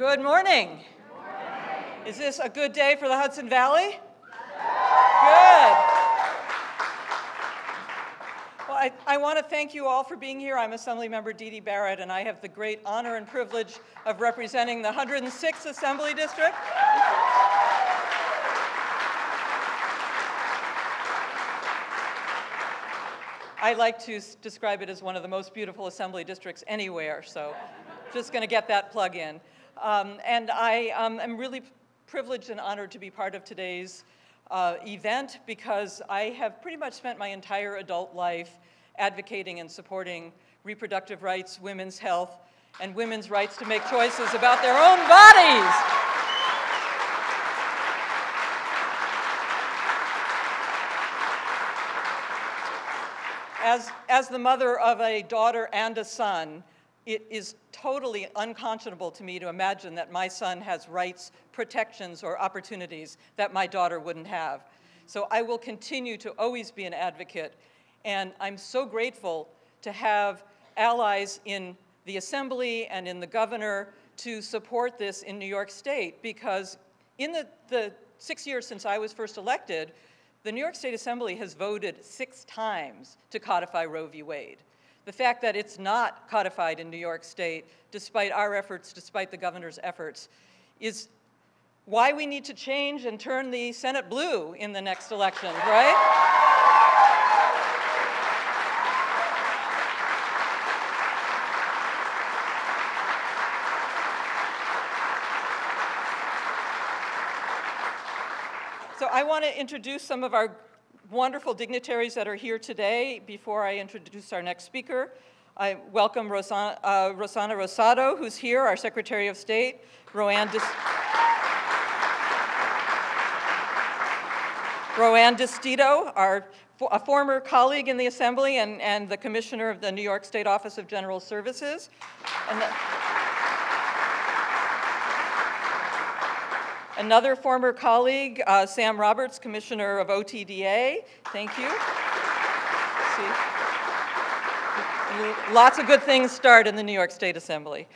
Good morning. Is this a good day for the Hudson Valley? Good. Well, I want to thank you all for being here. I'm Assemblymember Dee Dee Barrett, and I have the great honor and privilege of representing the 106th Assembly District. I like to describe it as one of the most beautiful assembly districts anywhere, so just going to get that plug in. And I am really privileged and honored to be part of today's event because I have pretty much spent my entire adult life advocating and supporting reproductive rights, women's health, and women's rights to make choices about their own bodies. As the mother of a daughter and a son, it is totally unconscionable to me to imagine that my son has rights, protections, or opportunities that my daughter wouldn't have. So I will continue to always be an advocate, and I'm so grateful to have allies in the Assembly and in the governor to support this in New York State, because in the 6 years since I was first elected, the New York State Assembly has voted 6 times to codify Roe v. Wade. The fact that it's not codified in New York State, despite our efforts, despite the governor's efforts, is why we need to change and turn the Senate blue in the next election, right? So I want to introduce some of our wonderful dignitaries that are here today. Before I introduce our next speaker, I welcome Rossana Rosado, who's here, our Secretary of State, Roanne Distito, a former colleague in the Assembly and the Commissioner of the New York State Office of General Services. Another former colleague, Sam Roberts, Commissioner of OTDA. Thank you. See, lots of good things start in the New York State Assembly.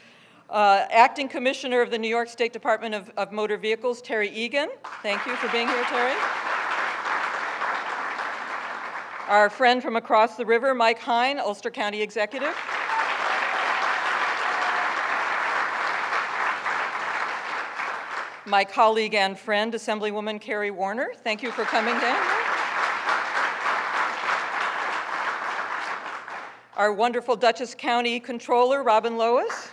Acting Commissioner of the New York State Department of Motor Vehicles, Terry Egan. Thank you for being here, Terry. Our friend from across the river, Mike Hein, Ulster County Executive. My colleague and friend, Assemblywoman Carrie Warner. Thank you for coming down. Our wonderful Dutchess County Controller, Robin Lois.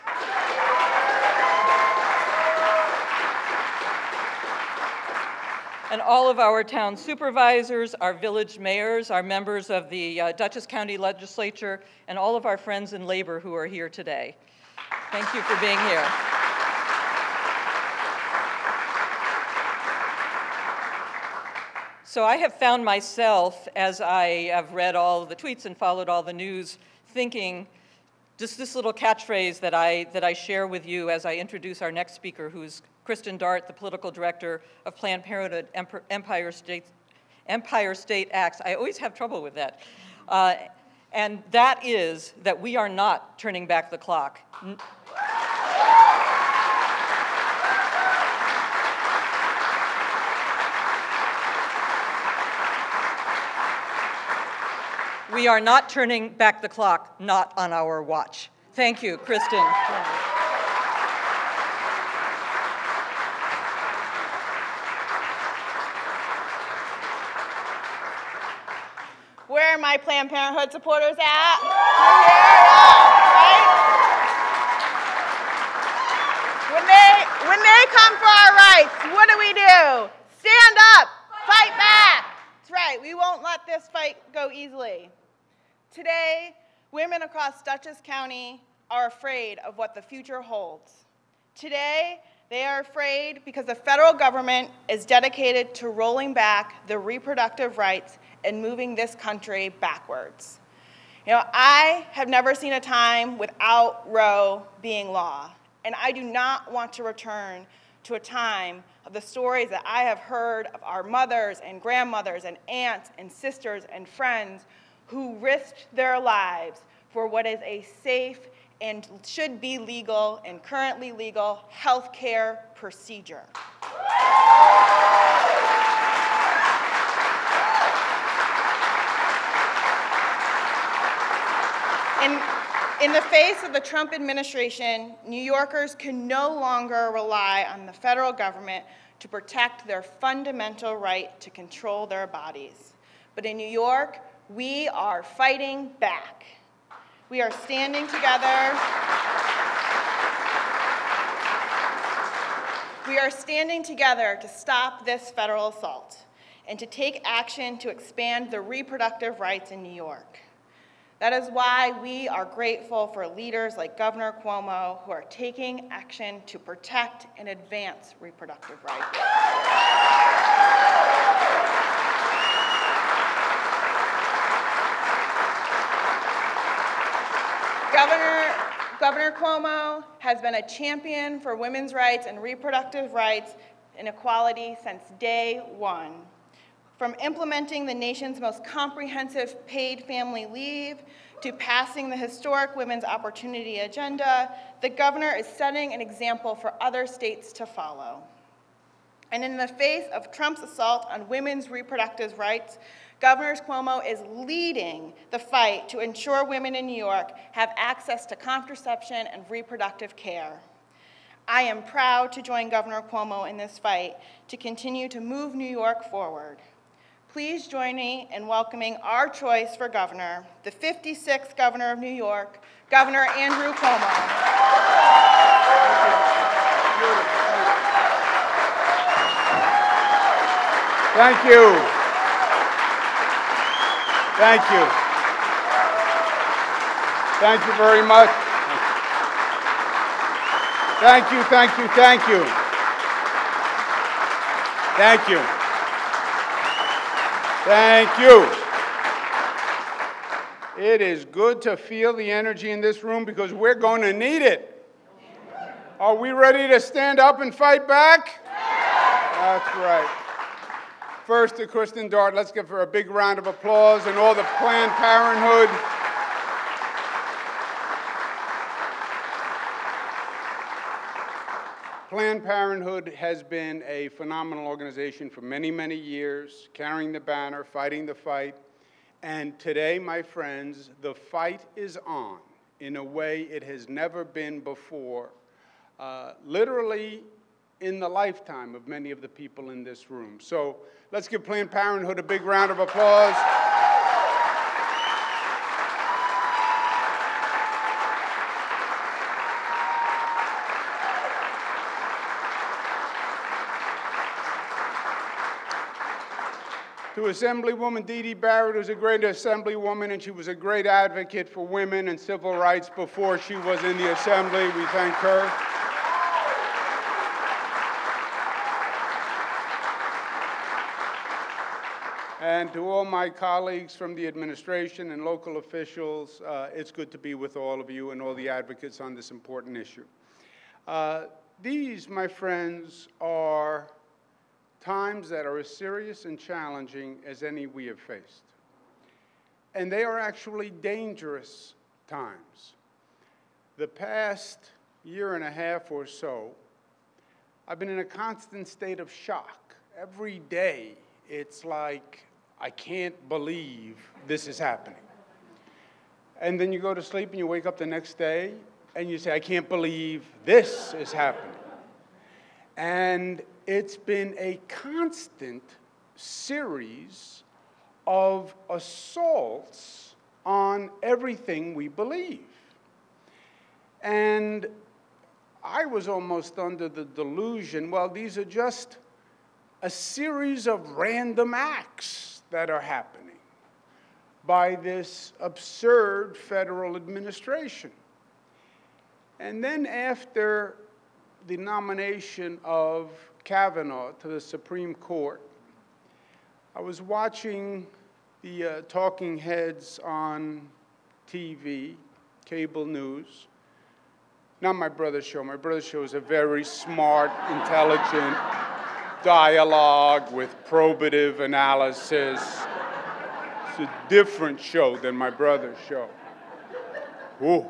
And all of our town supervisors, our village mayors, our members of the Dutchess County Legislature, and all of our friends in labor who are here today. Thank you for being here. So I have found myself, as I have read all the tweets and followed all the news, thinking just this little catchphrase that I share with you as I introduce our next speaker, who's Kristen Dart, the political director of Planned Parenthood Empire State Acts. I always have trouble with that. And that is that we are not turning back the clock. We are not turning back the clock, not on our watch. Thank you, Kristen. Where are my Planned Parenthood supporters at? You're here, right? When they come for our rights, what do? Stand up, fight back. That's right, we won't let this fight go easily. Today, women across Dutchess County are afraid of what the future holds. Today, they are afraid because the federal government is dedicated to rolling back the reproductive rights and moving this country backwards. You know, I have never seen a time without Roe being law, and I do not want to return to a time of the stories that I have heard of our mothers and grandmothers and aunts and sisters and friends who risked their lives for what is a safe and should be legal and currently legal healthcare procedure. In the face of the Trump administration, New Yorkers can no longer rely on the federal government to protect their fundamental right to control their bodies. But in New York, we are fighting back. We are standing together. We are standing together to stop this federal assault and to take action to expand the reproductive rights in New York. That is why we are grateful for leaders like Governor Cuomo who are taking action to protect and advance reproductive rights. Governor Cuomo has been a champion for women's rights and reproductive rights and equality since day one. From implementing the nation's most comprehensive paid family leave to passing the historic Women's Opportunity Agenda, the governor is setting an example for other states to follow. And in the face of Trump's assault on women's reproductive rights, Governor Cuomo is leading the fight to ensure women in New York have access to contraception and reproductive care. I am proud to join Governor Cuomo in this fight to continue to move New York forward. Please join me in welcoming our choice for governor, the 56th governor of New York, Governor Andrew Cuomo. Thank you. Thank you. Thank you very much. Thank you, thank you, thank you. Thank you. Thank you. It is good to feel the energy in this room because we're going to need it. Are we ready to stand up and fight back? That's right. First to Kristen Dart. Let's give her a big round of applause, and all the Planned Parenthood. Planned Parenthood has been a phenomenal organization for many, many years, carrying the banner, fighting the fight. And today, my friends, the fight is on in a way it has never been before, literally in the lifetime of many of the people in this room. So let's give Planned Parenthood a big round of applause. To Assemblywoman Dee Dee Barrett, who's a great Assemblywoman, and she was a great advocate for women and civil rights before she was in the Assembly. We thank her. And to all my colleagues from the administration and local officials, it's good to be with all of you and all the advocates on this important issue. These, my friends, are times that are as serious and challenging as any we have faced. And they are actually dangerous times. The past year and a half or so, I've been in a constant state of shock. Every day, it's like, I can't believe this is happening. And then you go to sleep and you wake up the next day and you say, I can't believe this is happening. And it's been a constant series of assaults on everything we believe. And I was almost under the delusion, well, these are just a series of random acts that are happening by this absurd federal administration. And then after the nomination of Kavanaugh to the Supreme Court, I was watching the talking heads on TV, cable news. Not my brother's show. My brother's show is a very smart, intelligent dialogue with probative analysis. It's a different show than my brother's show. Ooh.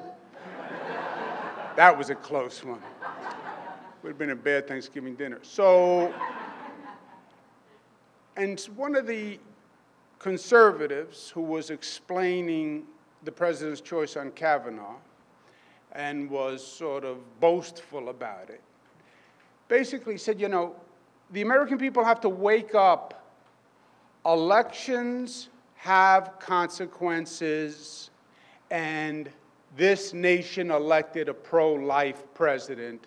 That was a close one. Would have been a bad Thanksgiving dinner. So, and one of the conservatives who was explaining the president's choice on Kavanaugh and was sort of boastful about it, basically said, you know, the American people have to wake up. Elections have consequences, and this nation elected a pro-life president,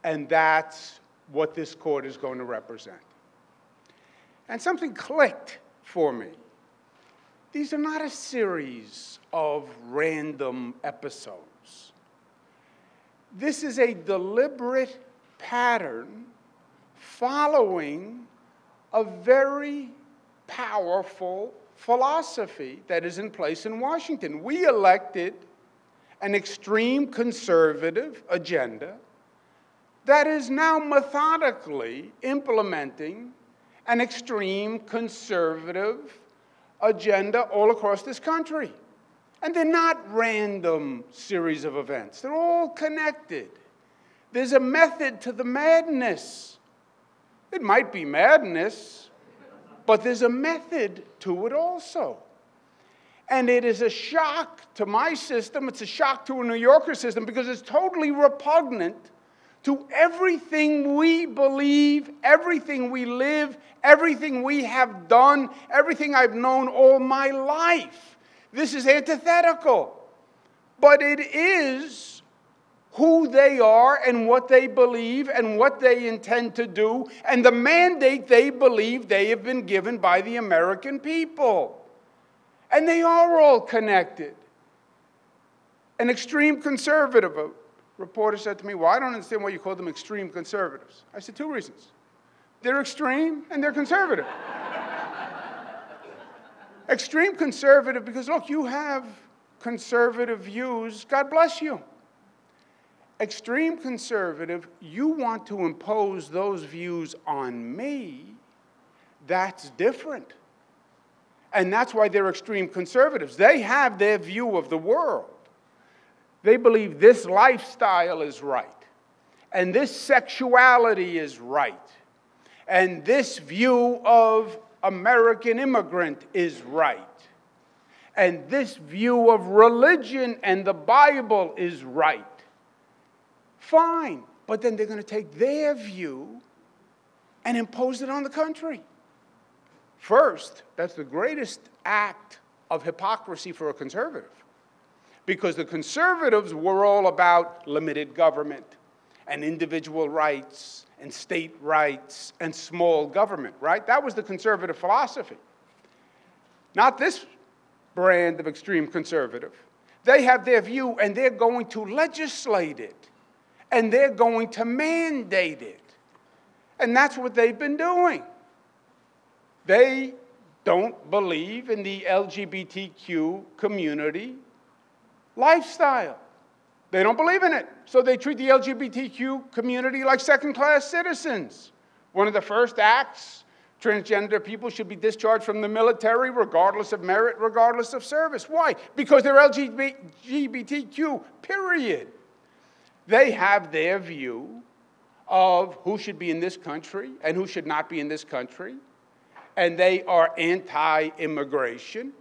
and that's what this court is going to represent. And something clicked for me. These are not a series of random episodes. This is a deliberate pattern following a very powerful philosophy that is in place in Washington. We elected an extreme conservative agenda that is now methodically implementing an extreme conservative agenda all across this country. And they're not random series of events. They're all connected. There's a method to the madness. It might be madness, but there's a method to it also. And it is a shock to my system. It's a shock to a New Yorker system because it's totally repugnant to everything we believe, everything we live, everything we have done, everything I've known all my life. This is antithetical. But it is who they are and what they believe and what they intend to do and the mandate they believe they have been given by the American people. And they are all connected. An extreme conservative, a reporter said to me, well, I don't understand why you call them extreme conservatives. I said, 2 reasons. They're extreme and they're conservative. Extreme conservative because, look, you have conservative views. God bless you. Extreme conservative, you want to impose those views on me. That's different. And that's why they're extreme conservatives. They have their view of the world. They believe this lifestyle is right, and this sexuality is right, and this view of American immigrant is right, and this view of religion and the Bible is right. Fine, but then they're going to take their view and impose it on the country. First, that's the greatest act of hypocrisy for a conservative. Because the conservatives were all about limited government and individual rights and state rights and small government, right? That was the conservative philosophy. Not this brand of extreme conservative. They have their view and they're going to legislate it. And they're going to mandate it. And that's what they've been doing. They don't believe in the LGBTQ community lifestyle. They don't believe in it. So they treat the LGBTQ community like second-class citizens. One of the first acts, transgender people should be discharged from the military regardless of merit, regardless of service. Why? Because they're LGBTQ, period. They have their view of who should be in this country and who should not be in this country. And they are anti-immigration,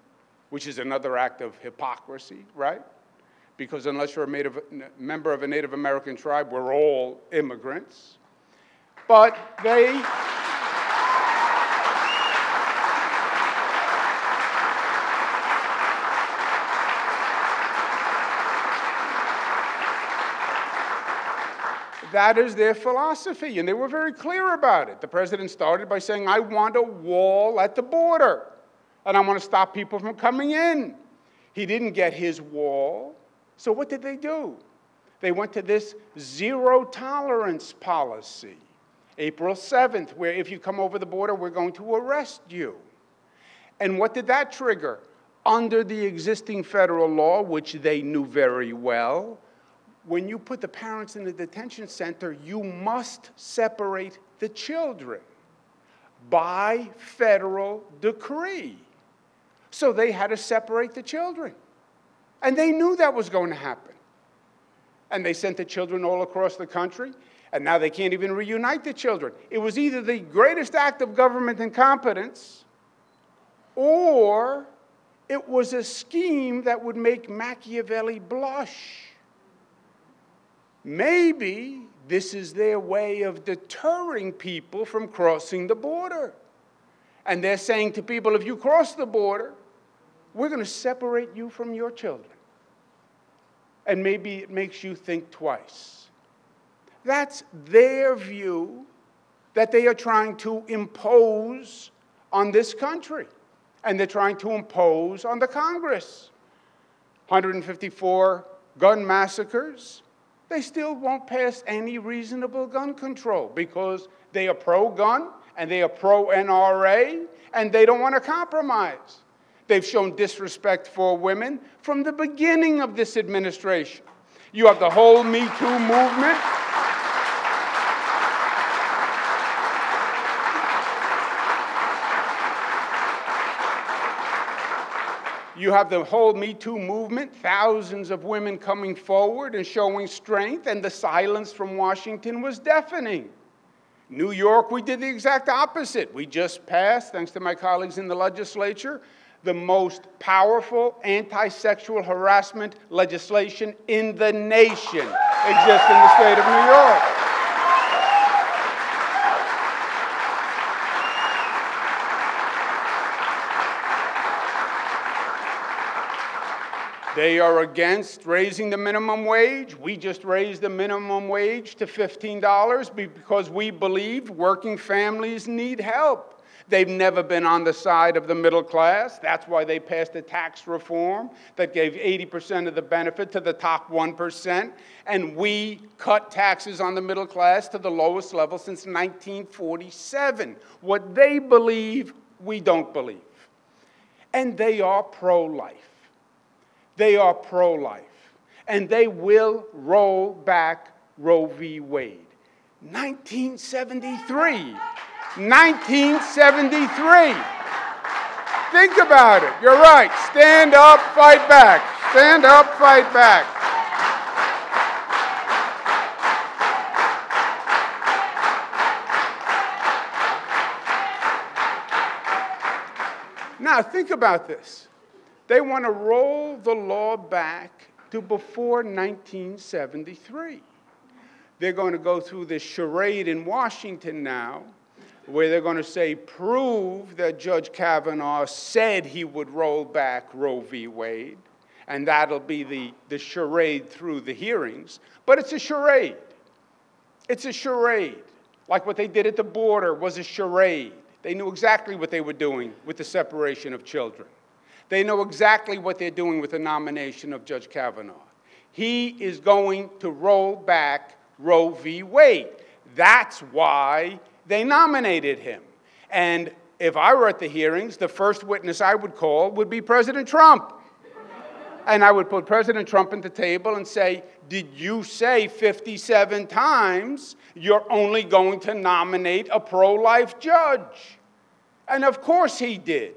which is another act of hypocrisy, right? Because unless you're a member of a Native American tribe, we're all immigrants. But they... That is their philosophy, and they were very clear about it. The president started by saying, I want a wall at the border, and I want to stop people from coming in. He didn't get his wall, so what did they do? They went to this zero-tolerance policy, April 7th, where if you come over the border, we're going to arrest you. And what did that trigger? Under the existing federal law, which they knew very well, when you put the parents in the detention center, you must separate the children by federal decree. So they had to separate the children. And they knew that was going to happen. and they sent the children all across the country, and now they can't even reunite the children. It was either the greatest act of government incompetence, or it was a scheme that would make Machiavelli blush. Maybe this is their way of deterring people from crossing the border. And they're saying to people, if you cross the border, we're going to separate you from your children. And maybe it makes you think twice. That's their view that they are trying to impose on this country. And they're trying to impose on the Congress. 154 gun massacres. They still won't pass any reasonable gun control because they are pro-gun and they are pro-NRA and they don't want to compromise. They've shown disrespect for women from the beginning of this administration. You have the whole Me Too movement. You have the whole Me Too movement, thousands of women coming forward and showing strength, and the silence from Washington was deafening. New York, we did the exact opposite. We just passed, thanks to my colleagues in the legislature, the most powerful anti-sexual harassment legislation in the nation exists in the state of New York. They are against raising the minimum wage. We just raised the minimum wage to $15 because we believe working families need help. They've never been on the side of the middle class. That's why they passed a tax reform that gave 80% of the benefit to the top 1%. And we cut taxes on the middle class to the lowest level since 1947. What they believe, we don't believe. And they are pro-life. They are pro-life, and they will roll back Roe v. Wade. 1973. 1973. Think about it. You're right. Stand up, fight back. Stand up, fight back. Now, think about this. They want to roll the law back to before 1973. They're going to go through this charade in Washington now, where they're going to say, prove that Judge Kavanaugh said he would roll back Roe v. Wade, and that'll be the charade through the hearings. But it's a charade. It's a charade. Like what they did at the border was a charade. They knew exactly what they were doing with the separation of children. They know exactly what they're doing with the nomination of Judge Kavanaugh. He is going to roll back Roe v. Wade. That's why they nominated him. And if I were at the hearings, the first witness I would call would be President Trump. And I would put President Trump at the table and say, did you say 57 times you're only going to nominate a pro-life judge? And of course he did.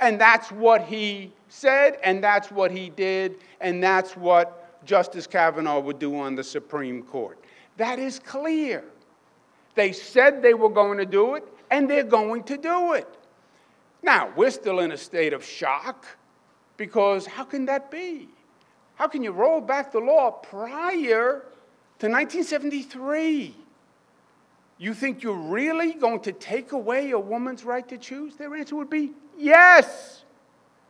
And that's what he said, and that's what he did, and that's what Justice Kavanaugh would do on the Supreme Court. That is clear. They said they were going to do it, and they're going to do it. Now, we're still in a state of shock, because how can that be? How can you roll back the law prior to 1973? You think you're really going to take away a woman's right to choose? Their answer would be yes.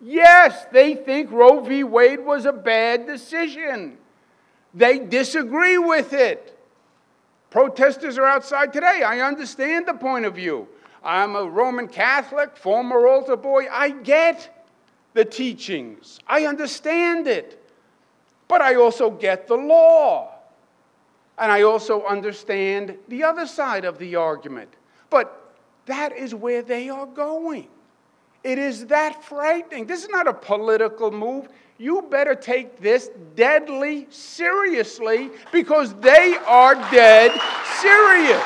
Yes, they think Roe v. Wade was a bad decision. They disagree with it. Protesters are outside today. I understand the point of view. I'm a Roman Catholic, former altar boy. I get the teachings. I understand it. But I also get the law. And I also understand the other side of the argument. But that is where they are going. It is that frightening. This is not a political move. You better take this deadly seriously, because they are dead serious.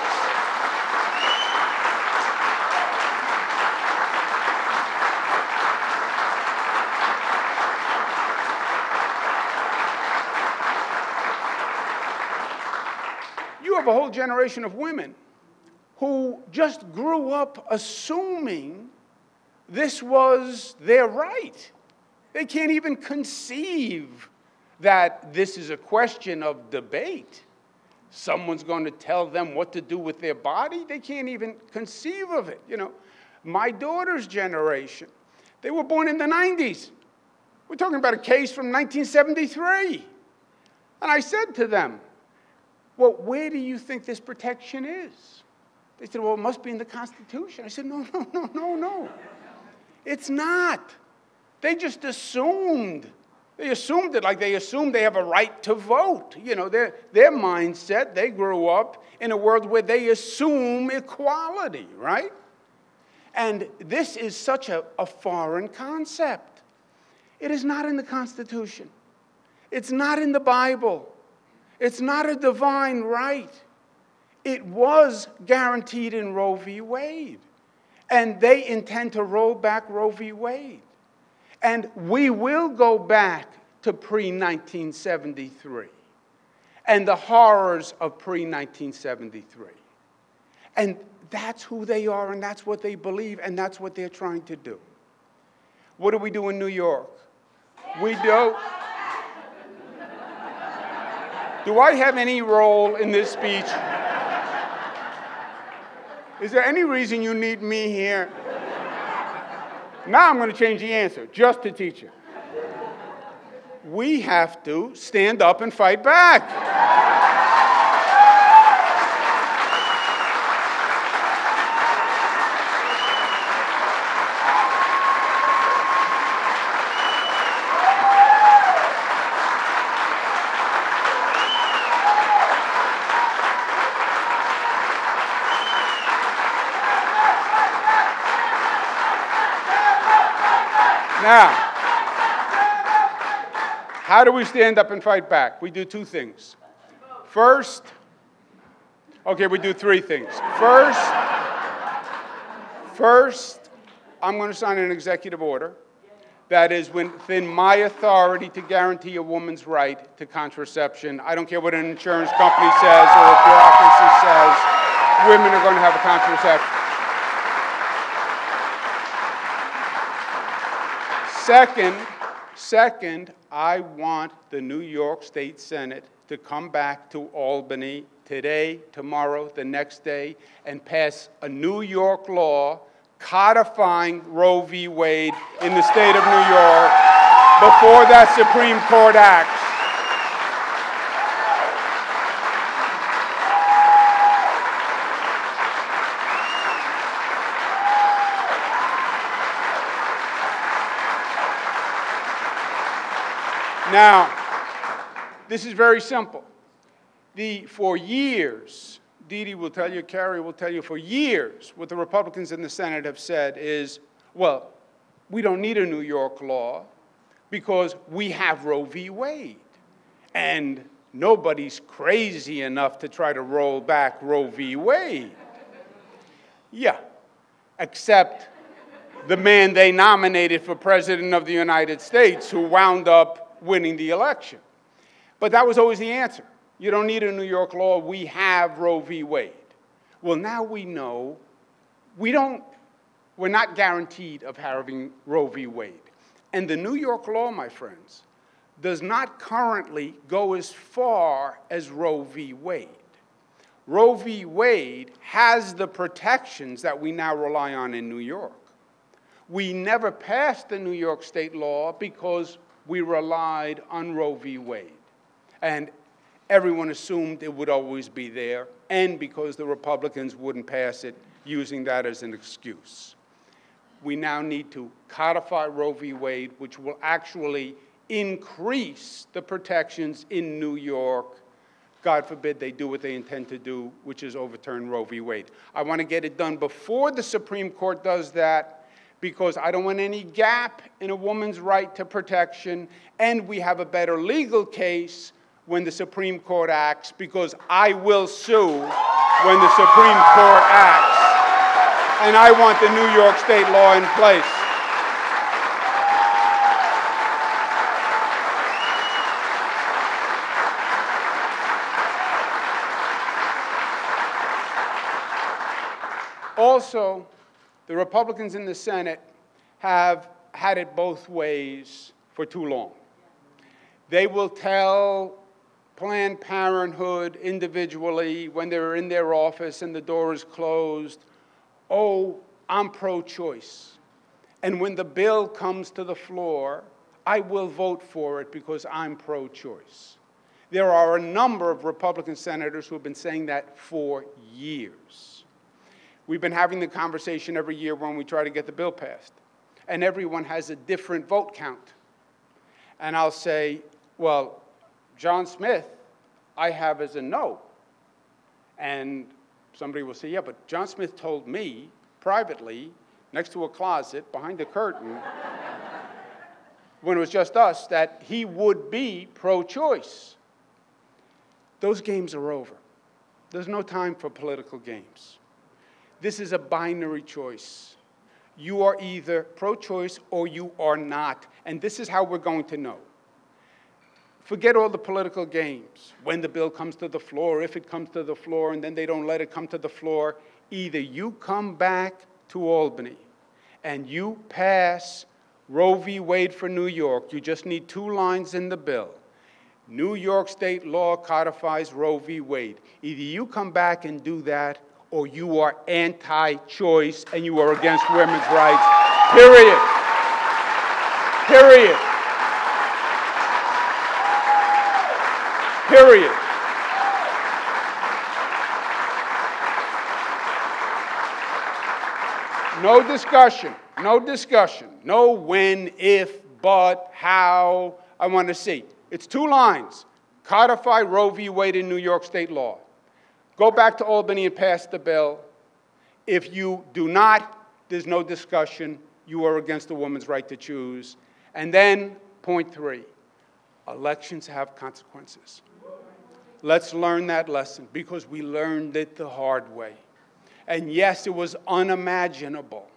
have a whole generation of women who just grew up assuming this was their right. They can't even conceive that this is a question of debate. Someone's going to tell them what to do with their body. They can't even conceive of it. You know, my daughter's generation, they were born in the 90s. We're talking about a case from 1973. And I said to them, well, where do you think this protection is? They said, well, it must be in the Constitution. I said, no. It's not. They just assumed. They assumed it like they assumed they have a right to vote. You know, their mindset, they grew up in a world where they assume equality, right? And this is such a foreign concept. It is not in the Constitution. It's not in the Bible. It's not a divine right. It was guaranteed in Roe v. Wade. And they intend to roll back Roe v. Wade. And we will go back to pre-1973 and the horrors of pre-1973. And that's who they are, and that's what they believe, and that's what they're trying to do. What do we do in New York? We do. Do I have any role in this speech? Is there any reason you need me here? Now I'm going to change the answer, just to teach you. We have to stand up and fight back. Now, how do we stand up and fight back? We do two things. First, okay, we do three things. First, I'm going to sign an executive order that is within my authority to guarantee a woman's right to contraception. I don't care what an insurance company says or a bureaucracy says, women are going to have a contraception. Second, I want the New York State Senate to come back to Albany today, tomorrow, the next day, and pass a New York law codifying Roe v. Wade in the state of New York before that Supreme Court acts. Now, this is very simple. For years, Dee Dee will tell you, Carrie will tell you, for years, what the Republicans in the Senate have said is, well, we don't need a New York law because we have Roe v. Wade. And nobody's crazy enough to try to roll back Roe v. Wade. Yeah, except the man they nominated for President of the United States who wound up winning the election. But that was always the answer. You don't need a New York law. We have Roe v. Wade. Well, now we know we're not guaranteed of having Roe v. Wade. And the New York law, my friends, does not currently go as far as Roe v. Wade. Roe v. Wade has the protections that we now rely on in New York. We never passed the New York state law because we relied on Roe v. Wade. And everyone assumed it would always be there, and because the Republicans wouldn't pass it, using that as an excuse. We now need to codify Roe v. Wade, which will actually increase the protections in New York. God forbid they do what they intend to do, which is overturn Roe v. Wade. I want to get it done before the Supreme Court does that, because I don't want any gap in a woman's right to protection, and we have a better legal case when the Supreme Court acts, because I will sue when the Supreme Court acts, and I want the New York state law in place. Also, the Republicans in the Senate have had it both ways for too long. They will tell Planned Parenthood individually when they're in their office and the door is closed, oh, I'm pro-choice. And when the bill comes to the floor, I will vote for it because I'm pro-choice. There are a number of Republican senators who have been saying that for years. We've been having the conversation every year when we try to get the bill passed. And everyone has a different vote count. And I'll say, well, John Smith, I have as a no. And somebody will say, yeah, but John Smith told me privately, next to a closet, behind a curtain, when it was just us, that he would be pro-choice. Those games are over. There's no time for political games. This is a binary choice. You are either pro-choice or you are not. And this is how we're going to know. Forget all the political games. When the bill comes to the floor, if it comes to the floor, and then they don't let it come to the floor. Either you come back to Albany and you pass Roe v. Wade for New York. You just need 2 lines in the bill. New York state law codifies Roe v. Wade. Either you come back and do that, or you are anti-choice and you are against women's rights, period. Period. Period. No discussion, no discussion, no when, if, but, how. I want to see. It's 2 lines. Codify Roe v. Wade in New York state law. Go back to Albany and pass the bill. If you do not, there's no discussion. You are against a woman's right to choose. And then, point 3, elections have consequences. Let's learn that lesson, because we learned it the hard way. And yes, it was unimaginable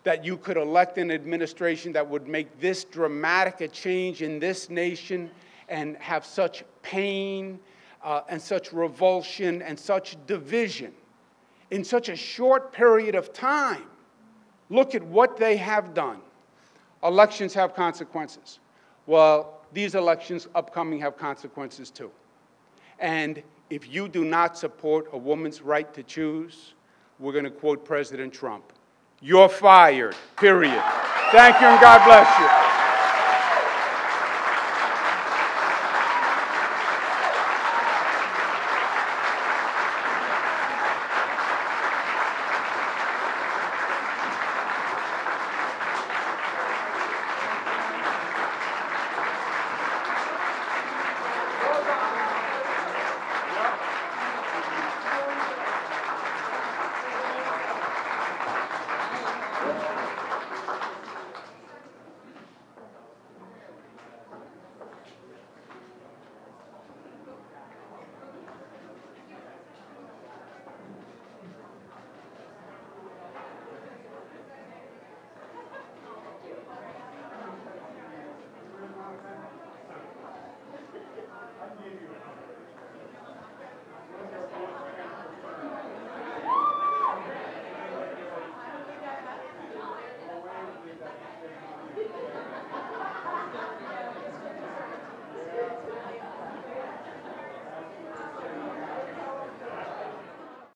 that you could elect an administration that would make this dramatic a change in this nation and have such pain and such revulsion and such division in such a short period of time. Look at what they have done. Elections have consequences. Well, these elections upcoming have consequences too. And if you do not support a woman's right to choose, we're going to quote President Trump. You're fired, period. Thank you, and God bless you.